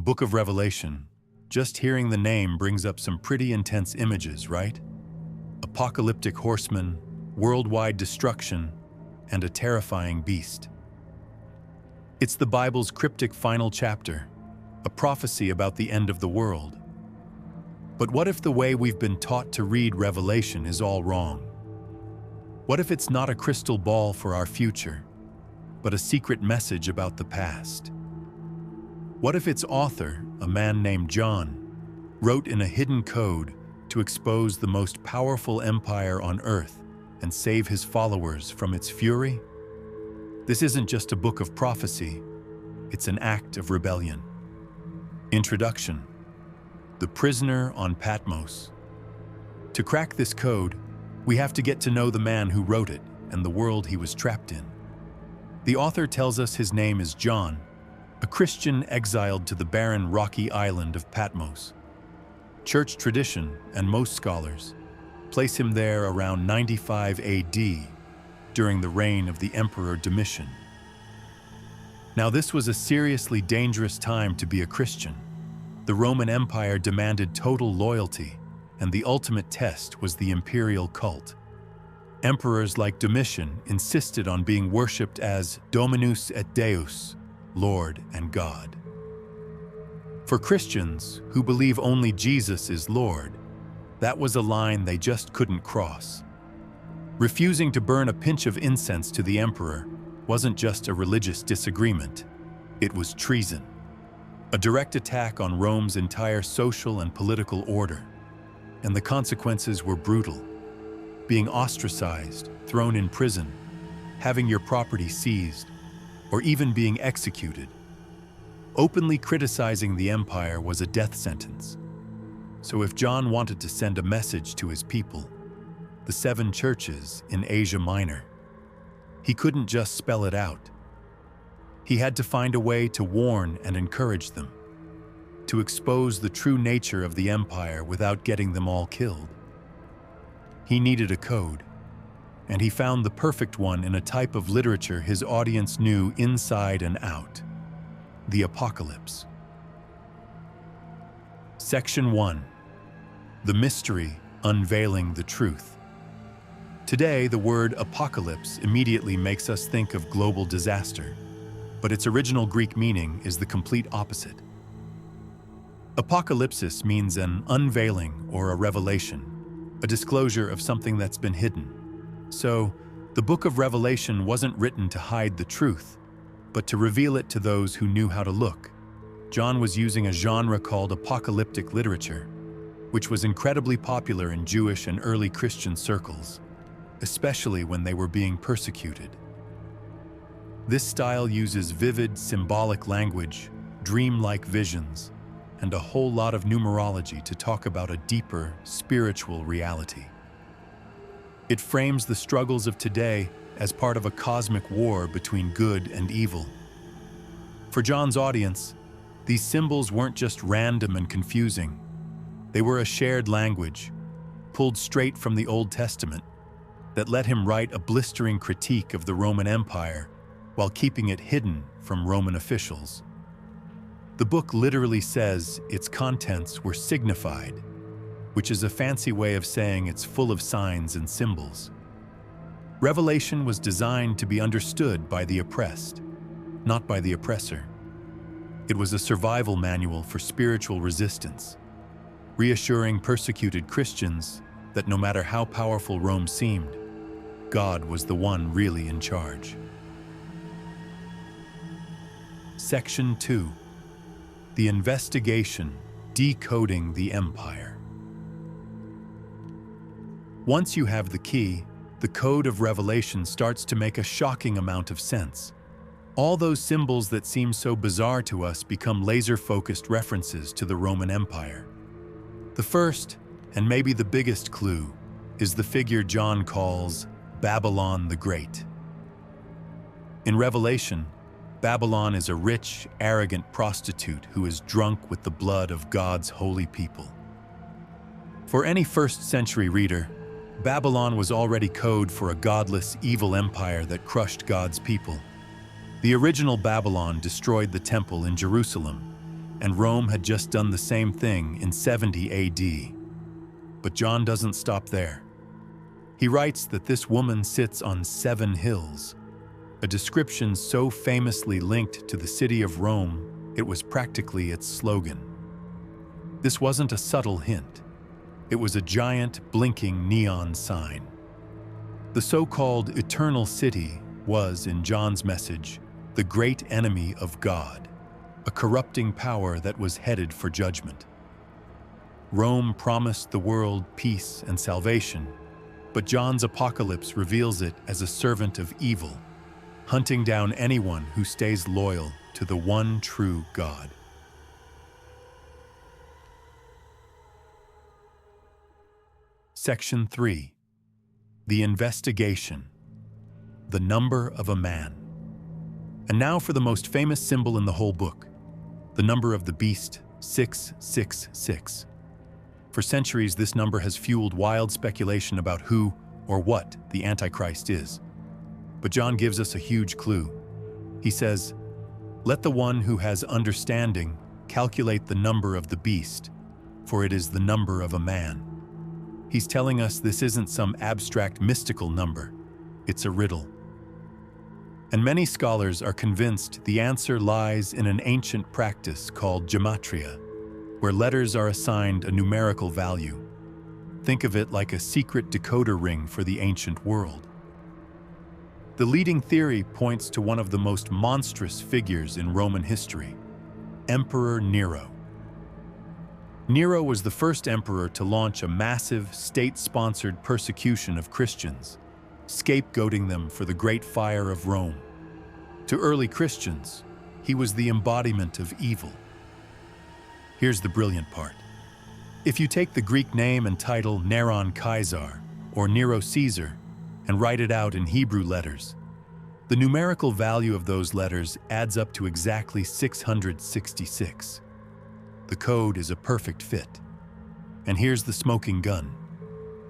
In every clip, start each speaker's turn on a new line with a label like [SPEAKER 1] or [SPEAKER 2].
[SPEAKER 1] Book of Revelation. Just hearing the name brings up some pretty intense images, right? Apocalyptic horsemen, worldwide destruction, and a terrifying beast. It's the Bible's cryptic final chapter, a prophecy about the end of the world. But what if the way we've been taught to read Revelation is all wrong? What if it's not a crystal ball for our future, but a secret message about the past? What if its author, a man named John, wrote in a hidden code to expose the most powerful empire on earth and save his followers from its fury? This isn't just a book of prophecy, it's an act of rebellion. Introduction: The Prisoner on Patmos. To crack this code, we have to get to know the man who wrote it and the world he was trapped in. The author tells us his name is John, a Christian exiled to the barren, rocky island of Patmos. Church tradition, and most scholars, place him there around 95 AD, during the reign of the Emperor Domitian. Now, this was a seriously dangerous time to be a Christian. The Roman Empire demanded total loyalty, and the ultimate test was the imperial cult. Emperors like Domitian insisted on being worshipped as Dominus et Deus, Lord and God. For Christians who believe only Jesus is Lord, that was a line they just couldn't cross. Refusing to burn a pinch of incense to the emperor wasn't just a religious disagreement, it was treason. A direct attack on Rome's entire social and political order. And the consequences were brutal. Being ostracized, thrown in prison, having your property seized, or even being executed. Openly criticizing the empire was a death sentence. So if John wanted to send a message to his people, the 7 churches in Asia Minor, he couldn't just spell it out. He had to find a way to warn and encourage them, to expose the true nature of the empire without getting them all killed. He needed a code, and he found the perfect one in a type of literature his audience knew inside and out: the Apocalypse. Section 1. The Mystery Unveiling the Truth. Today, the word apocalypse immediately makes us think of global disaster, but its original Greek meaning is the complete opposite. Apocalypsis means an unveiling or a revelation, a disclosure of something that's been hidden. So, the book of Revelation wasn't written to hide the truth, but to reveal it to those who knew how to look. John was using a genre called apocalyptic literature, which was incredibly popular in Jewish and early Christian circles, especially when they were being persecuted. This style uses vivid, symbolic language, dream-like visions, and a whole lot of numerology to talk about a deeper, spiritual reality. It frames the struggles of today as part of a cosmic war between good and evil. For John's audience, these symbols weren't just random and confusing. They were a shared language, pulled straight from the Old Testament, that let him write a blistering critique of the Roman Empire while keeping it hidden from Roman officials. The book literally says its contents were signified, which is a fancy way of saying it's full of signs and symbols. Revelation was designed to be understood by the oppressed, not by the oppressor. It was a survival manual for spiritual resistance, reassuring persecuted Christians that no matter how powerful Rome seemed, God was the one really in charge. Section 2. The Investigation: Decoding the Empire. Once you have the key, the code of Revelation starts to make a shocking amount of sense. All those symbols that seem so bizarre to us become laser-focused references to the Roman Empire. The first, and maybe the biggest clue, is the figure John calls Babylon the Great. In Revelation, Babylon is a rich, arrogant prostitute who is drunk with the blood of God's holy people. For any first-century reader, Babylon was already code for a godless, evil empire that crushed God's people. The original Babylon destroyed the temple in Jerusalem, and Rome had just done the same thing in 70 AD. But John doesn't stop there. He writes that this woman sits on 7 hills, a description so famously linked to the city of Rome, it was practically its slogan. This wasn't a subtle hint. It was a giant, blinking neon sign. The so-called eternal city was, in John's message, the great enemy of God, a corrupting power that was headed for judgment. Rome promised the world peace and salvation, but John's apocalypse reveals it as a servant of evil, hunting down anyone who stays loyal to the one true God. Section 3. The Investigation. The Number of a Man. And now for the most famous symbol in the whole book, the number of the beast, 666. For centuries, this number has fueled wild speculation about who or what the Antichrist is. But John gives us a huge clue. He says, "Let the one who has understanding calculate the number of the beast, for it is the number of a man." He's telling us this isn't some abstract mystical number. It's a riddle. And many scholars are convinced the answer lies in an ancient practice called gematria, where letters are assigned a numerical value. Think of it like a secret decoder ring for the ancient world. The leading theory points to one of the most monstrous figures in Roman history, Emperor Nero. Nero was the first emperor to launch a massive, state-sponsored persecution of Christians, scapegoating them for the Great Fire of Rome. To early Christians, he was the embodiment of evil. Here's the brilliant part. If you take the Greek name and title Neron Caesar, or Nero Caesar, and write it out in Hebrew letters, the numerical value of those letters adds up to exactly 666. The code is a perfect fit. And here's the smoking gun.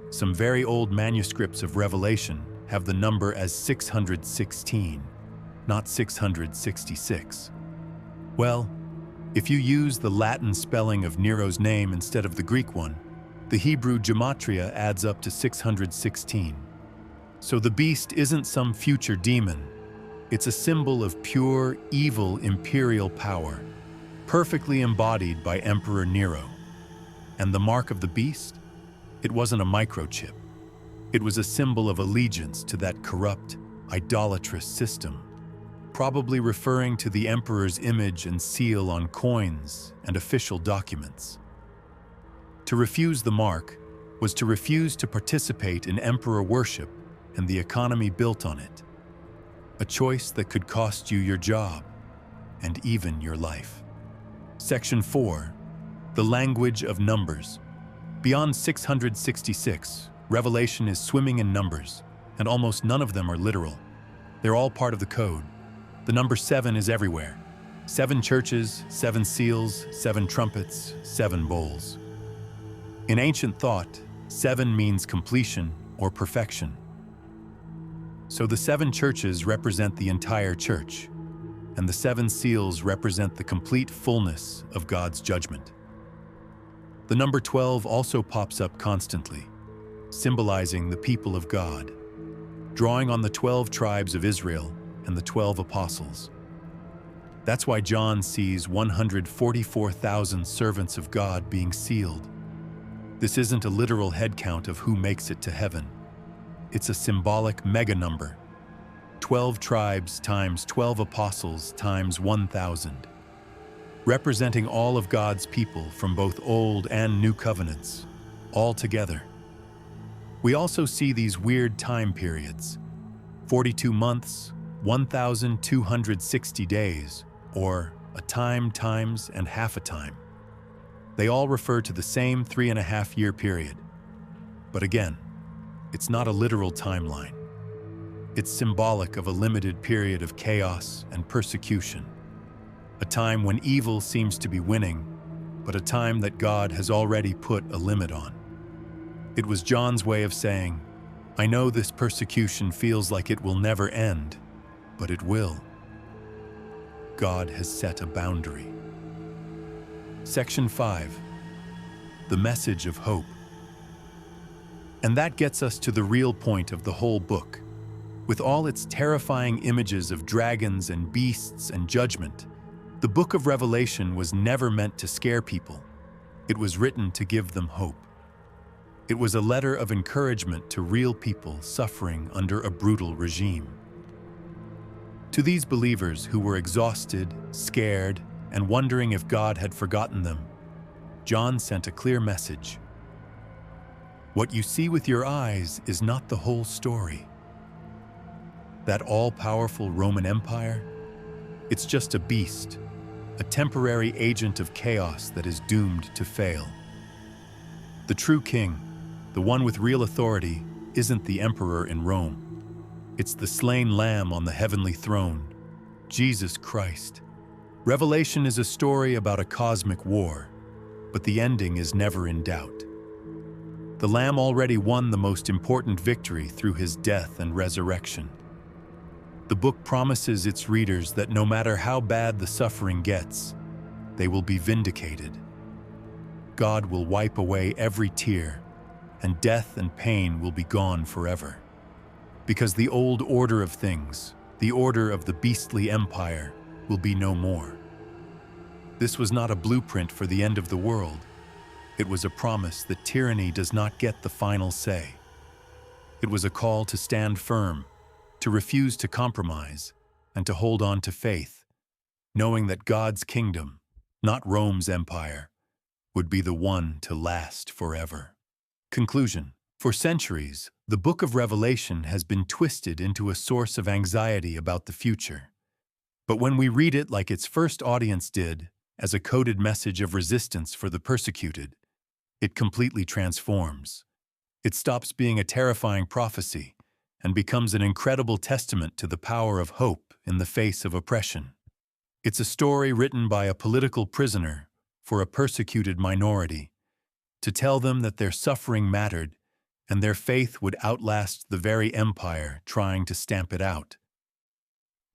[SPEAKER 1] Some very old manuscripts of Revelation have the number as 616, not 666. Well, if you use the Latin spelling of Nero's name instead of the Greek one, the Hebrew gematria adds up to 616. So the beast isn't some future demon. It's a symbol of pure, evil imperial power, perfectly embodied by Emperor Nero. And the mark of the beast? It wasn't a microchip. It was a symbol of allegiance to that corrupt, idolatrous system, probably referring to the emperor's image and seal on coins and official documents. To refuse the mark was to refuse to participate in emperor worship and the economy built on it, a choice that could cost you your job and even your life. Section 4. The Language of Numbers. Beyond 666, Revelation is swimming in numbers, and almost none of them are literal. They're all part of the code. The number 7 is everywhere. 7 churches, 7 seals, 7 trumpets, 7 bowls. In ancient thought, 7 means completion or perfection. So the 7 churches represent the entire church, and the 7 seals represent the complete fullness of God's judgment. The number 12 also pops up constantly, symbolizing the people of God, drawing on the 12 tribes of Israel and the 12 apostles. That's why John sees 144,000 servants of God being sealed. This isn't a literal head count of who makes it to heaven. It's a symbolic mega number. 12 tribes times 12 apostles times 1,000, representing all of God's people from both Old and New Covenants, all together. We also see these weird time periods, 42 months, 1,260 days, or a time times and half a time. They all refer to the same 3.5-year period. But again, it's not a literal timeline. It's symbolic of a limited period of chaos and persecution, a time when evil seems to be winning, but a time that God has already put a limit on. It was John's way of saying, I know this persecution feels like it will never end, but it will. God has set a boundary. Section 5. The Message of Hope. And that gets us to the real point of the whole book. With all its terrifying images of dragons and beasts and judgment, the book of Revelation was never meant to scare people. It was written to give them hope. It was a letter of encouragement to real people suffering under a brutal regime. To these believers who were exhausted, scared, and wondering if God had forgotten them, John sent a clear message. What you see with your eyes is not the whole story. That all-powerful Roman Empire, it's just a beast, a temporary agent of chaos that is doomed to fail. The true king, the one with real authority, isn't the emperor in Rome. It's the slain lamb on the heavenly throne, Jesus Christ. Revelation is a story about a cosmic war, but the ending is never in doubt. The Lamb already won the most important victory through his death and resurrection. The book promises its readers that no matter how bad the suffering gets, they will be vindicated. God will wipe away every tear, and death and pain will be gone forever. Because the old order of things, the order of the beastly empire, will be no more. This was not a blueprint for the end of the world. It was a promise that tyranny does not get the final say. It was a call to stand firm, to refuse to compromise, and to hold on to faith, knowing that God's kingdom, not Rome's empire, would be the one to last forever. Conclusion. For centuries, the book of Revelation has been twisted into a source of anxiety about the future. But when we read it like its first audience did, as a coded message of resistance for the persecuted, it completely transforms. It stops being a terrifying prophecy and becomes an incredible testament to the power of hope in the face of oppression. It's a story written by a political prisoner for a persecuted minority, to tell them that their suffering mattered and their faith would outlast the very empire trying to stamp it out.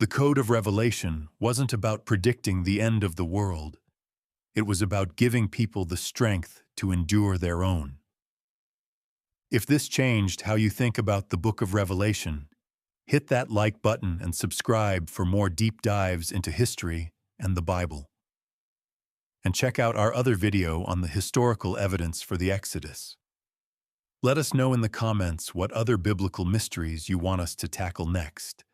[SPEAKER 1] The Code of Revelation wasn't about predicting the end of the world. It was about giving people the strength to endure their own. If this changed how you think about the book of Revelation, hit that like button and subscribe for more deep dives into history and the Bible. And check out our other video on the historical evidence for the Exodus. Let us know in the comments what other biblical mysteries you want us to tackle next.